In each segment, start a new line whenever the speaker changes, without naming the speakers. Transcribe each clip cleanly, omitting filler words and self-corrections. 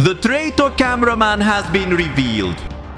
The traitor cameraman has been revealed.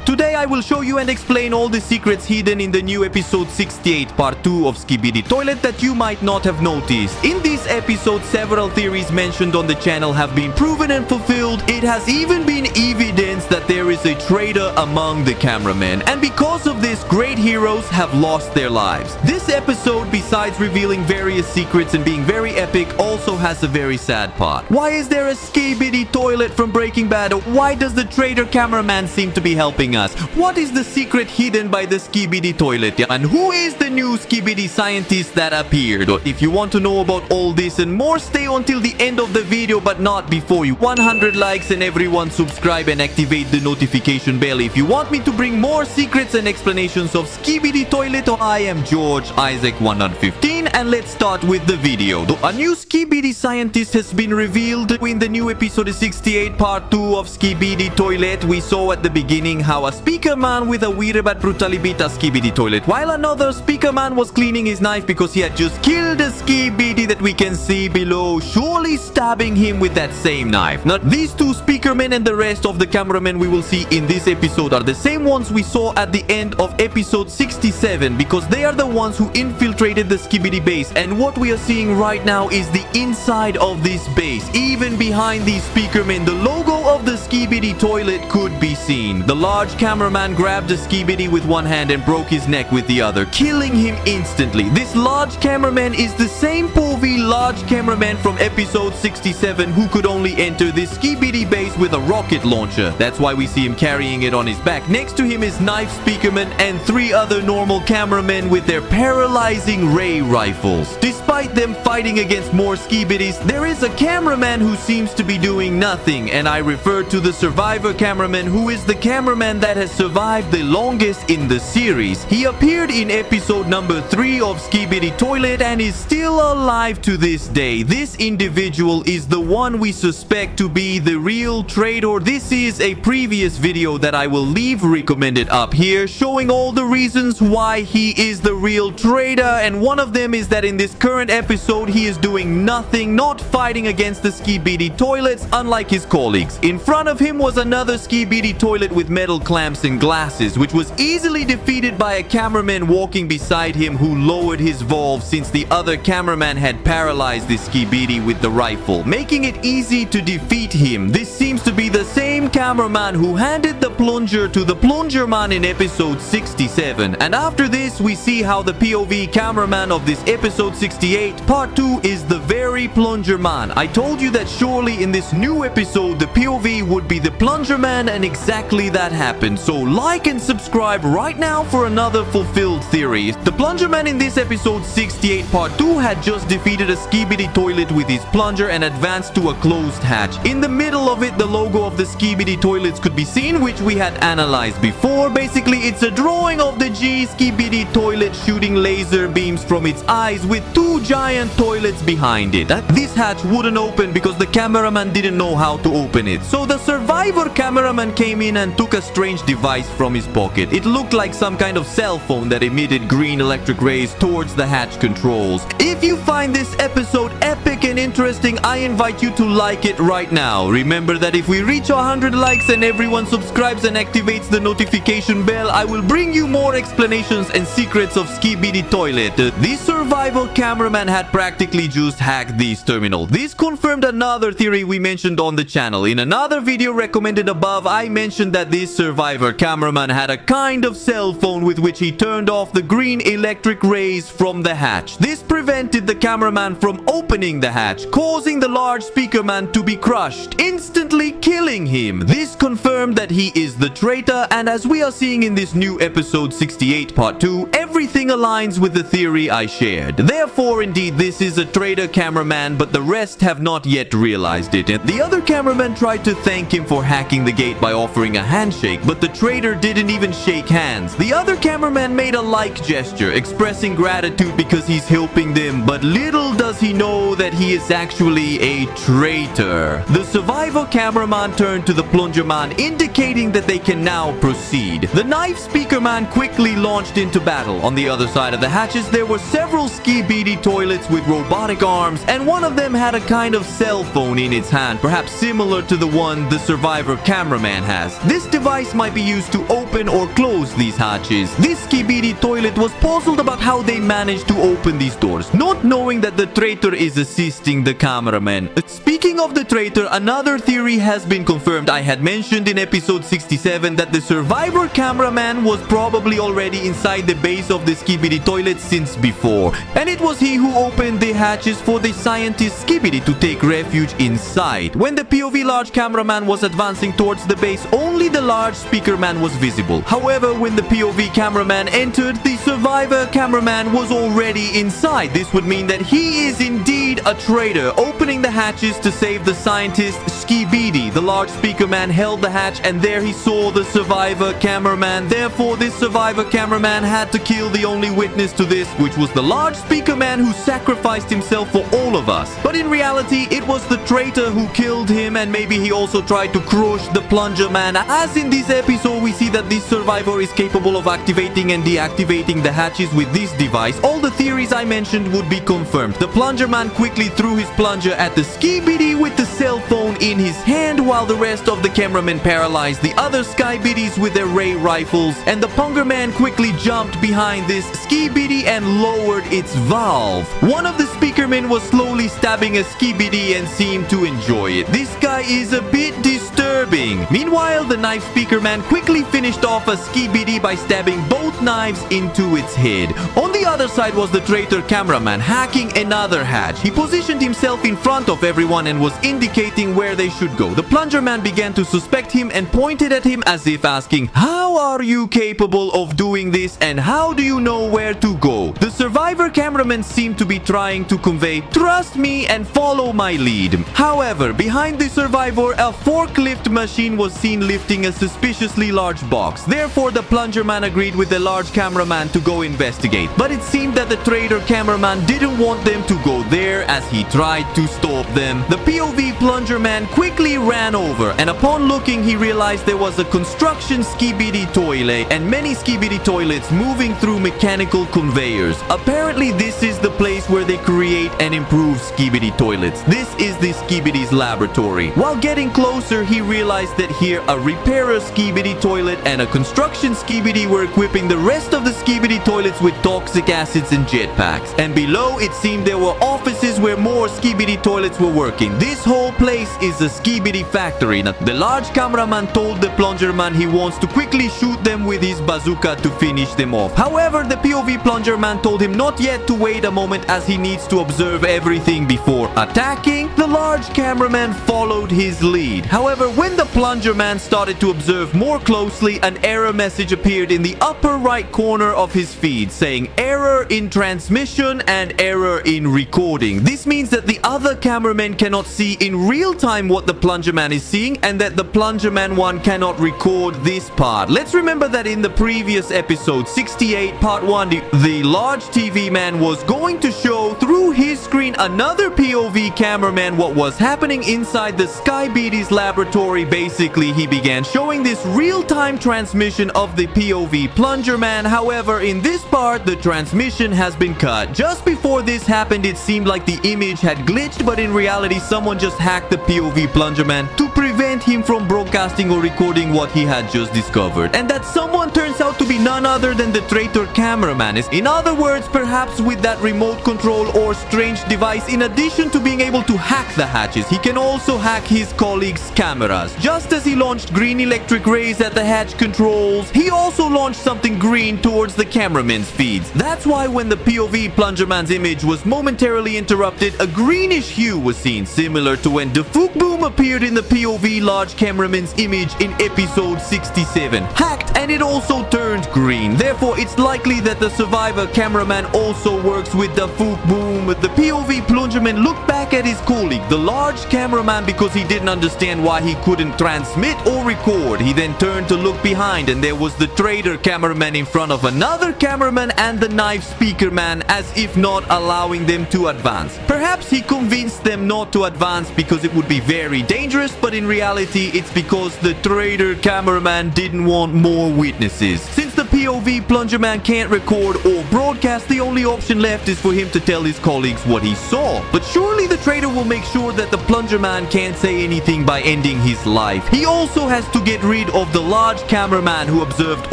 Today I will show you and explain all the secrets hidden in the new episode 68 part 2 of Skibidi Toilet that you might not have noticed. In this episode, several theories mentioned on the channel have been proven and fulfilled. It has even been evidence that there is a traitor among the cameramen, and because of this, great heroes have lost their lives. This episode, besides revealing various secrets and being very epic, also has a very sad part. Why is there a Skibidi Toilet from Breaking Bad? Why does the traitor cameraman seem to be helping us? What is the secret hidden by the Skibidi Toilet? And who is the new Skibidi scientist that appeared? If you want to know about all this and more, stay until the end of the video, but not before you. 100 likes and everyone subscribe and activate the notification bell if you want me to bring more secrets and explanations of Skibidi Toilet. I am George Isaac 115 and let's start with the video. A new Skibidi scientist has been revealed in the new episode 68 part 2 of Skibidi Toilet. We saw at the beginning how a speaker man with a Weirabat brutally beat a Skibidi Toilet, while another speaker man was cleaning his knife because he had just killed a Skibidi that we can see below, surely stabbing him with that same knife. Now, these two speaker men and the rest of the cameramen we will see in this episode are the same ones we saw at the end of episode 67, because they are the ones who infiltrated the Skibidi base, and what we are seeing right now is the inside of this base. Even behind these speaker men, the logo of the Skibidi Toilet could be seen. The large cameraman grabbed a Skibidi with one hand and broke his neck with the other, killing him instantly. This large cameraman is the same POV large cameraman from episode 67 who could only enter this Skibidi base with a rocket launcher. That's why we see him carrying it on his back. Next to him is knife speakerman and 3 other normal cameramen with their paralyzing ray rifles. Despite them fighting against more Skibidis, there is a cameraman who seems to be doing nothing, and I refer to the survivor cameraman, who is the cameraman that has survived the longest in the series. He appeared in episode number 3 of Skibidi Toilet and is still alive to this day. This individual is the one we suspect to be the real traitor. This is a previous video that I will leave recommended up here, showing all the reasons why he is the real traitor, and one of them is that in this current episode he is doing nothing, not fighting against the Skibidi Toilets unlike his colleagues. In front of him was another Skibidi Toilet with metal clamps and glasses, which was easily defeated by a cameraman walking beside him who lowered his valve since the other cameraman had paralyzed the Skibidi with the rifle, making it easy to defeat him. This seems to be the same cameraman who handed the plunger to the plunger man in episode 67. And after this, we see how the POV cameraman of this episode 68 part 2 is the very plunger man. I told you that surely in this new episode the POV would be the plunger man, and exactly that happened. So like and subscribe right now for another fulfilled theory. The plunger man in this episode 68 part 2 had just defeated a Skibidi Toilet with his plunger and advanced to a closed hatch. In the middle of it, the logo of the Skibidi Toilets could be seen, which we had analyzed before. Basically, it's a drawing of the G Skibidi Toilet shooting laser beams from its eyes with 2 giant toilets behind it. This hatch wouldn't open because the cameraman didn't know how to open it. So the survivor cameraman came in and took a strange device from his pocket. It looked like some kind of cell phone that emitted green electric rays towards the hatch controls. If you find this episode epic and interesting, I invite you to like it right now. Remember that if we reach 100 likes and everyone subscribes and activates the notification bell, I will bring you more explanations and secrets of Skibidi Toilet. The survivor cameraman had practically just hacked this terminal. This confirmed another theory we mentioned on the channel. In another video recommended above, I mentioned that this survivor cameraman had a kind of cell phone with which he turned off the green electric rays from the hatch. This prevented the cameraman from opening the hatch, causing the large speaker man to be crushed, instantly killing him. This confirmed that he is the traitor, and as we are seeing in this new episode 68 part 2, everything aligns with the theory I shared. Therefore, indeed, this is a traitor cameraman, but the rest have not yet realized it. And the other cameraman tried to thank him for hacking the gate by offering a handshake, but the traitor didn't even shake hands. The other cameraman made a like gesture, expressing gratitude because he's helping them, but little does he know that he is actually a traitor. The survivor cameraman turned to the plunger man, indicating that they can now proceed. The knife speaker man quickly launched into battle. On the other side of the hatches, there were several SKIBIDI toilets with robotic arms, and one of them had a kind of cell phone in its hand, perhaps similar to the one the survivor cameraman has. This device might be used to open or close these hatches. This SKIBIDI toilet was puzzled about how they managed to open these doors, not knowing that the traitor is assisting the cameraman. Speaking of the traitor, another theory has been confirmed. I had mentioned in episode 67 that the survivor cameraman was probably already inside the base of the SKIBIDI toilet since before, and it was he who opened the hatches for the scientist SKIBIDI to take refuge inside. When the POV large cameraman was advancing towards the base, only the large speaker man was visible. However, when the POV cameraman entered, the survivor cameraman was already inside. This would mean that he is indeed a traitor, opening the hatches to save the scientist SKIBIDI. The large speaker man held the hatch, and there he saw the survivor cameraman. Therefore, this survivor cameraman had to kill the only witness to this, which was the large speaker man who sacrificed himself for all of us. But in reality, it was the traitor who killed him, and maybe he also tried to crush the plunger man. As in this episode, we see that this survivor is capable of activating and deactivating the hatches with this device. All the theories I mentioned would be confirmed. The plunger man quickly threw his plunger at the SKIBIDI with the cell phone in his hand, while the rest of the cameramen paralyzed the other SKIBIDIs with their ray rifles, and the plunger man quickly jumped behind this SKIBIDI and lowered its valve. One of the speakermen was slowly stabbing a SKIBIDI and seemed to enjoy it. This guy is a bit disturbing. Meanwhile, the knife speaker man quickly finished off a SKIBIDI by stabbing both knives into its head. On the other side was the traitor cameraman hacking another hatch. He positioned himself in front of everyone and was indicating where they should go. The plunger man began to suspect him and pointed at him as if asking, "How are you capable of doing this, and how do you know where to go?" The survivor cameraman seemed to be trying to convey, "Trust me and follow my lead." However, behind the survivor, a forklift machine was seen lifting a suspiciously large box. Therefore, the plunger man agreed with the large cameraman to go investigate. But it seemed that the traitor cameraman didn't want them to go there, as he tried to stop them. The POV plunger man quickly ran over, and upon looking, he realized there was a construction SKIBIDI toilet and many SKIBIDI toilets moving through mechanical conveyors. Apparently, this is the place where they create and improve SKIBIDI toilets. This is the SKIBIDI's laboratory. While getting closer, he realized that here a repairer SKIBIDI toilet and a construction SKIBIDI were equipping the rest of the SKIBIDI toilets with toxic acids and jetpacks. And below, it seemed there were offices where more SKIBIDI toilets were working. This whole place is a SKIBIDI factory. Now, the large cameraman told the plunger man he wants to quickly shoot them with his bazooka to finish them off. However, the POV plunger man told him not yet to wait a moment, as he needs to observe everything before attacking. The large cameraman followed his lead. However, when the plunger man started to observe more closely, an error message appeared in the upper right corner of his feed saying error in transmission and error in recording. This means that the other cameramen cannot see in real time what the plunger man is seeing, and that the plunger man one cannot record this part. Let's remember that in the previous episode 68 part 1, the large TV man was going to show through his screen another POV cameraman what was happening inside the SKIBIDI's laboratory. Basically, he began showing this real-time transmission of the POV plunger man. However, in this part, the transmission has been cut. Just before this happened, it seemed like the image had glitched, but in reality, someone just hacked the POV plunger man to prevent him from broadcasting or recording what he had just discovered. And that someone turns out to be none other than the traitor cameraman. In other words, perhaps with that remote control or strange device, in addition to being able to hack the hatches, he can also hack his colleagues' cameras. Just as he launched green electric rays at the hatch controls, he also launched something green towards the cameraman's feeds. That's why when the POV plunger man's image was momentarily interrupted, a greenish hue was seen, similar to when the Fook Boom appeared in the POV large cameraman's image in episode 67. Hacked, and it also turned green. Therefore, it's likely that the survivor cameraman also works with the Fook Boom. The POV plungerman looked back at his colleague, the large cameraman, because he didn't understand why he couldn't transmit or record. He then turned to look behind, and there was the traitor cameraman in front of another cameraman and the knife speaker man, as if not allowing them to advance. Perhaps he convinced them not to advance because it would be very dangerous, but in reality, it's because the traitor cameraman didn't want more witnesses. Since the POV Plunger Man can't record or broadcast, the only option left is for him to tell his colleagues what he saw. But surely the traitor will make sure that the Plunger Man can't say anything by ending his life. He also has to get rid of the large cameraman who observed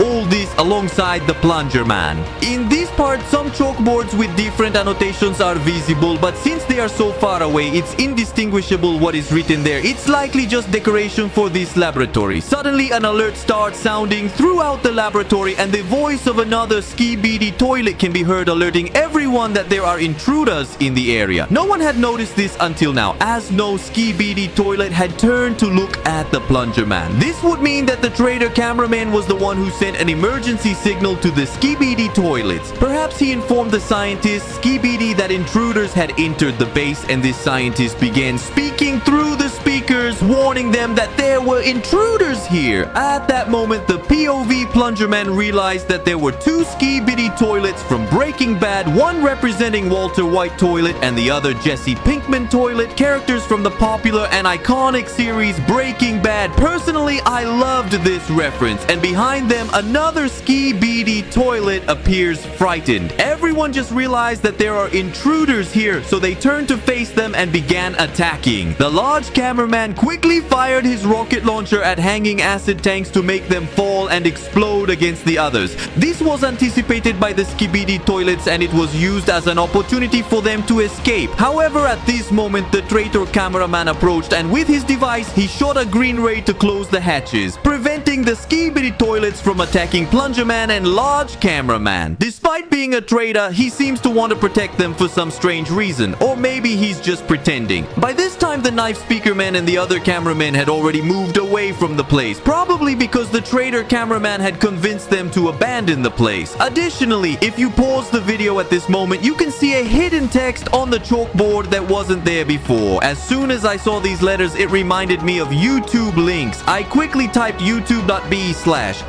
all this alongside the Plunger Man. In this part, some chalkboards with different annotations are visible, but since they are so far away, it's indistinguishable what is written there. It's likely just decoration for this laboratory. Suddenly, an alert starts sounding throughout the laboratory, and the voice of another SKIBIDI toilet can be heard alerting everyone that there are intruders in the area. No one had noticed this until now, as no SKIBIDI toilet had turned to look at the Plunger Man. This would mean that the traitor cameraman was the one who sent an emergency signal to the SKIBIDI toilets. Perhaps he informed the scientist SKIBIDI that intruders had entered the base, and this scientist began speaking through the speakers, warning them that there were intruders here. At that moment, the POV Plunger Man realized that there were two SKIBIDI toilets from Breaking Bad, one representing Walter White toilet and the other Jesse Pinkman toilet, characters from the popular and iconic series Breaking Bad. Personally, I loved this reference, and behind them, another SKIBIDI toilet appears frightened. Everyone just realized that there are intruders here, so they turned to face them and began attacking. The large cameraman quickly fired his rocket launcher at hanging acid tanks to make them fall and explode against the others. This was anticipated by the SKIBIDI toilets, and it was used as an opportunity for them to escape. However, at this moment, the traitor cameraman approached, and with his device, he shot a green ray to close the hatches, preventing the SKIBIDI toilets from attacking Plunger Man and large cameraman. Despite being a traitor, he seems to want to protect them for some strange reason, or maybe he's just pretending. By this time, the knife speaker man and the other cameramen had already moved away from the place, probably because the traitor cameraman had convinced them to abandon the place. Additionally, if you pause the video at this moment, you can see a hidden text on the chalkboard that wasn't there before. As soon as I saw these letters, it reminded me of YouTube links. I quickly typed youtube.be/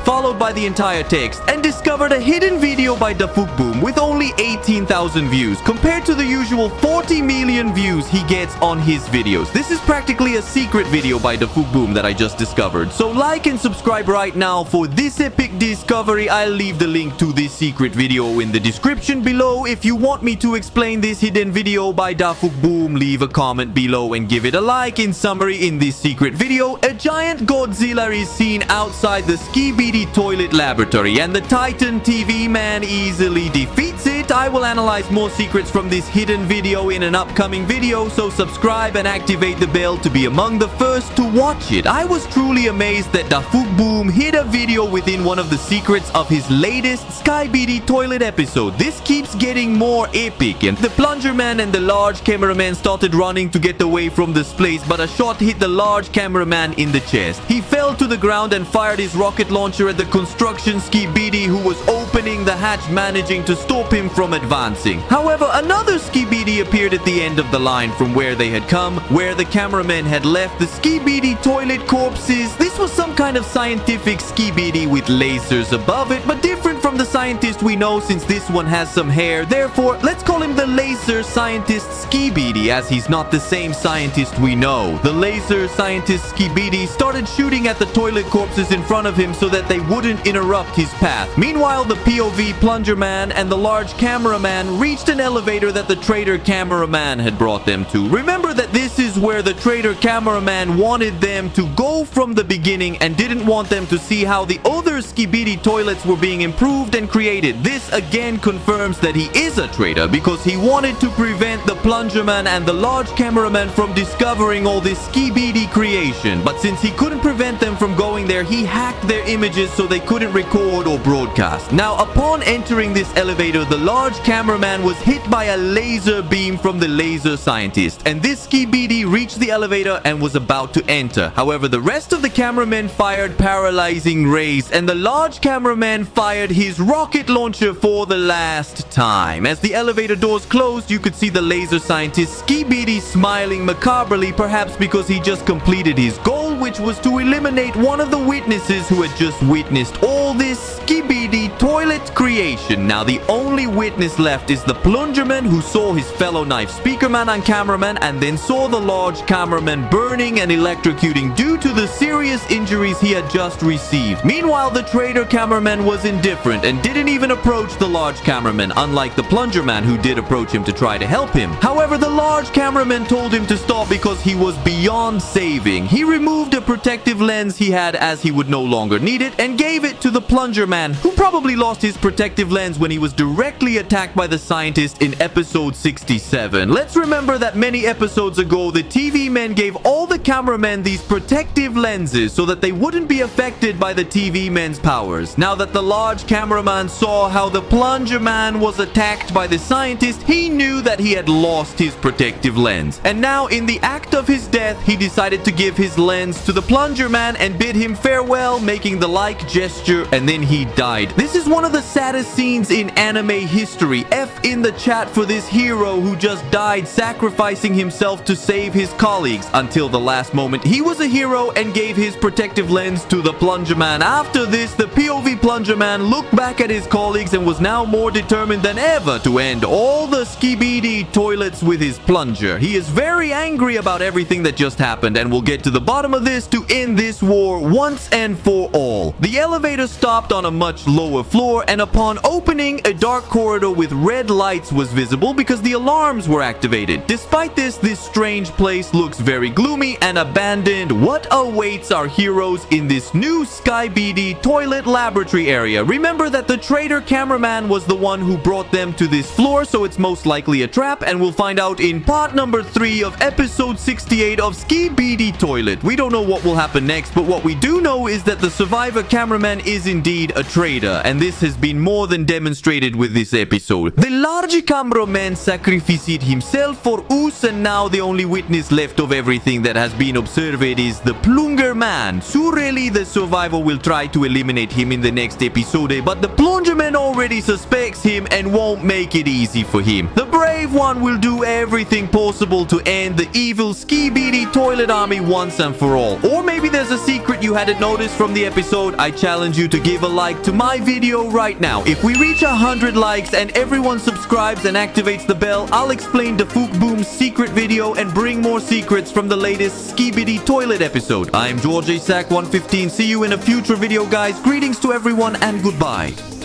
followed by the entire text, and discovered a hidden video by Boom with only 18,000 views compared to the usual 40 million views he gets on his videos. This is practically a secret video by Boom that I just discovered. So like and subscribe right now for this epic discovery. I'll leave the link to this secret video in the description below. If you want me to explain this hidden video by Boom, leave a comment below and give it a like. In summary, in this secret video, a giant Godzilla is seen outside the SKIBIDI toilet laboratory, and the Titan TV man easily defeats it. I will analyze more secrets from this hidden video in an upcoming video, so subscribe and activate the bell to be among the first to watch it. I was truly amazed that Boom hid a video within one of the secrets of his latest SKIBIDI toilet episode. This keeps getting more epic, and the Plunger Man and the large cameraman started running to get away from this place, but a shot hit the large cameraman in the chest. He fell to the ground and fired his rocket launcher at the construction SKIBIDI who was opening the hatch, managing to stop him from advancing. However, another SKIBIDI appeared at the end of the line from where they had come, where the cameraman had left the SKIBIDI toilet corpses. This was some kind of scientific SKIBIDI with lasers above it, but different from the scientist we know, since this one has some hair. Therefore, let's call him the laser scientist SKIBIDI, as he's not the same scientist we know. The laser scientist SKIBIDI started shooting at the toilet corpses in front of him so that they wouldn't interrupt his path. Meanwhile, the POV Plunger Man and the large cameraman reached an elevator that the traitor cameraman had brought them to. Remember that this is where the traitor cameraman wanted them to go from the beginning and didn't want them to see how the other SKIBIDI toilets were being improved and created. This again confirms that he is a traitor, because he wanted to prevent the Plunger Man and the large cameraman from discovering all this SKIBIDI creation. But since he couldn't prevent them from going there, he hacked their images so they couldn't record or broadcast. Now, upon entering this elevator, the large cameraman was hit by a laser beam from the laser scientist, and this SKIBIDI reached the elevator and was about to enter. However, the rest of the cameramen fired paralyzing rays, and the large cameraman fired his rocket launcher for the last time. As the elevator doors closed, you could see the laser scientist SKIBIDI smiling macabrely, perhaps because he just completed his goal, which was to eliminate one of the witnesses who had just witnessed all this SKIBIDI toilet great creation. Now the only witness left is the plungerman who saw his fellow knife speakerman and cameraman and then saw the large cameraman burning and electrocuting due to the serious injuries he had just received. Meanwhile, the traitor cameraman was indifferent and didn't even approach the large cameraman, unlike the plungerman who did approach him to try to help him. However, the large cameraman told him to stop because he was beyond saving. He removed a protective lens he had as he would no longer need it and gave it to the plungerman, who probably lost his protective lens when he was directly attacked by the scientist in episode 67. Let's remember that many episodes ago, the TV men gave all the cameramen these protective lenses so that they wouldn't be affected by the TV men's powers. Now that the large cameraman saw how the plungerman was attacked by the scientist, he knew that he had lost his protective lens. And now, in the act of his death, he decided to give his lens to the plungerman and bid him farewell, making the like gesture, and then he died. This is one of the saddest scenes in anime history. F in the chat for this hero who just died sacrificing himself to save his colleagues. Until the last moment, he was a hero and gave his protective lens to the plungerman. After this, the POV plungerman looked back at his colleagues and was now more determined than ever to end all the SKIBIDI toilets with his plunger. He is very angry about everything that just happened and will get to the bottom of this to end this war once and for all. The elevator stopped on a much lower floor, and upon opening, a dark corridor with red lights was visible because the alarms were activated. Despite this strange place looks very gloomy and abandoned. What awaits our heroes in this new SKIBIDI toilet laboratory area? Remember that the traitor cameraman was the one who brought them to this floor, so it's most likely a trap, and we'll find out in part number 3 of episode 68 of SKIBIDI Toilet. We don't know what will happen next, but what we do know is that the survivor cameraman is indeed a traitor, and this has been more than demonstrated with this episode. The large cameraman sacrificed himself for us, and now the only witness left of everything that has been observed is the plungerman. Surely the survivor will try to eliminate him in the next episode, but the plungerman already suspects him and won't make it easy for him. The brave one will do everything possible to end the evil SKIBIDI toilet army once and for all. Or maybe there's a secret you hadn't noticed from the episode. I challenge you to give a like to my video right now. If we reach 100 likes and everyone subscribes and activates the bell, I'll explain the Fook Boom's secret video and bring more secrets from the latest SKIBIDI toilet episode. I am George Sack 115. See you in a future video, guys. Greetings to everyone and goodbye.